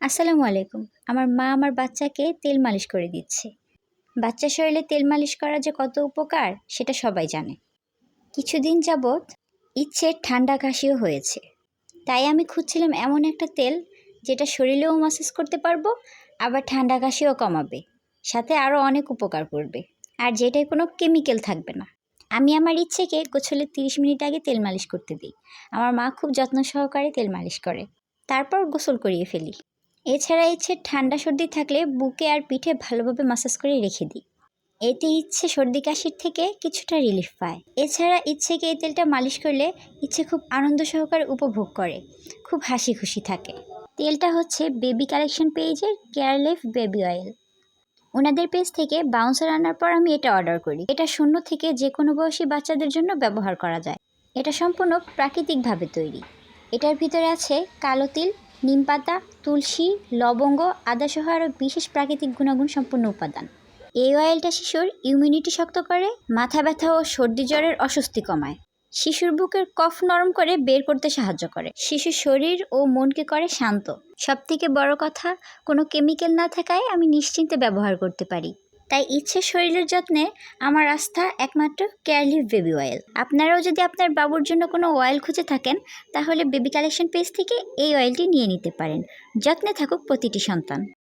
আসসালামু আলাইকুম। আমার মা আমার বাচ্চাকে তেল মালিশ করে দিচ্ছে। বাচ্চার শরীরে তেল মালিশ করা যে কত উপকার সেটা সবাই জানে। কিছুদিন যাবৎ ইচ্ছে ঠান্ডা কাশিও হয়েছে। তাই আমি খুঁজছিলাম এমন একটা তেল যেটা শরীরেও ম্যাসাজ করতে পারবো, আবার ঠান্ডা কাশিও কমাবে। সাথে আরও অনেক উপকার করবে। আর যেটায় কোনো কেমিক্যাল থাকবে না। আমি আমার ইচ্ছেকে গোসলের 30 মিনিট আগে তেল মালিশ করতে দিই। আমার মা খুব যত্ন সহকারে তেল মালিশ করে। তারপর গোসল করিয়ে ফেলি। এছাড়া ইচ্ছে ঠান্ডা সর্দি থাকলে বুকে আর পিঠে ভালোভাবে মাসাজ করে রেখে দিই। এতে ইচ্ছে সর্দি কাশির থেকে কিছুটা রিলিফ পায়। এছাড়া ইচ্ছেকে এই তেলটা মালিশ করলে ইচ্ছে খুব আনন্দ সহকারে উপভোগ করে, খুব হাসি খুশি থাকে। তেলটা হচ্ছে বেবি কালেকশন পেজের কেয়ারলেস বেবি অয়েল। ওনাদের পেজ থেকে বাউন্সার আনার পর আমি এটা অর্ডার করি। এটা 0 থেকে যে কোনো বয়সী বাচ্চাদের জন্য ব্যবহার করা যায়। এটা সম্পূর্ণ প্রাকৃতিকভাবে তৈরি। এটার ভিতরে আছে কালো তিল, নিমপাতা, তুলসী, লবঙ্গ, আদাসহ আরও বিশেষ প্রাকৃতিক গুণাগুণ সম্পন্ন উপাদান। এই অয়েলটা শিশুর ইমিউনিটি শক্ত করে, মাথা ব্যথা ও সর্দি জ্বরের অস্বস্তি কমায়, শিশুর বুকের কফ নরম করে বের করতে সাহায্য করে, শিশুর শরীর ও মনকে করে শান্ত। সবথেকে বড় কথা, কোনো কেমিক্যাল না থাকায় আমি নিশ্চিন্তে ব্যবহার করতে পারি। তাই ইচ্ছে শরীরের যত্নে আমার আস্থা একমাত্র কেয়ারলিফ বেবি অয়েল। আপনারাও যদি আপনার বাবুর জন্য কোনো অয়েল খুঁজে থাকেন, তাহলে বেবি কালেকশন পেজ থেকে এই অয়েলটি নিয়ে নিতে পারেন। যত্নে থাকুক প্রতিটি সন্তান।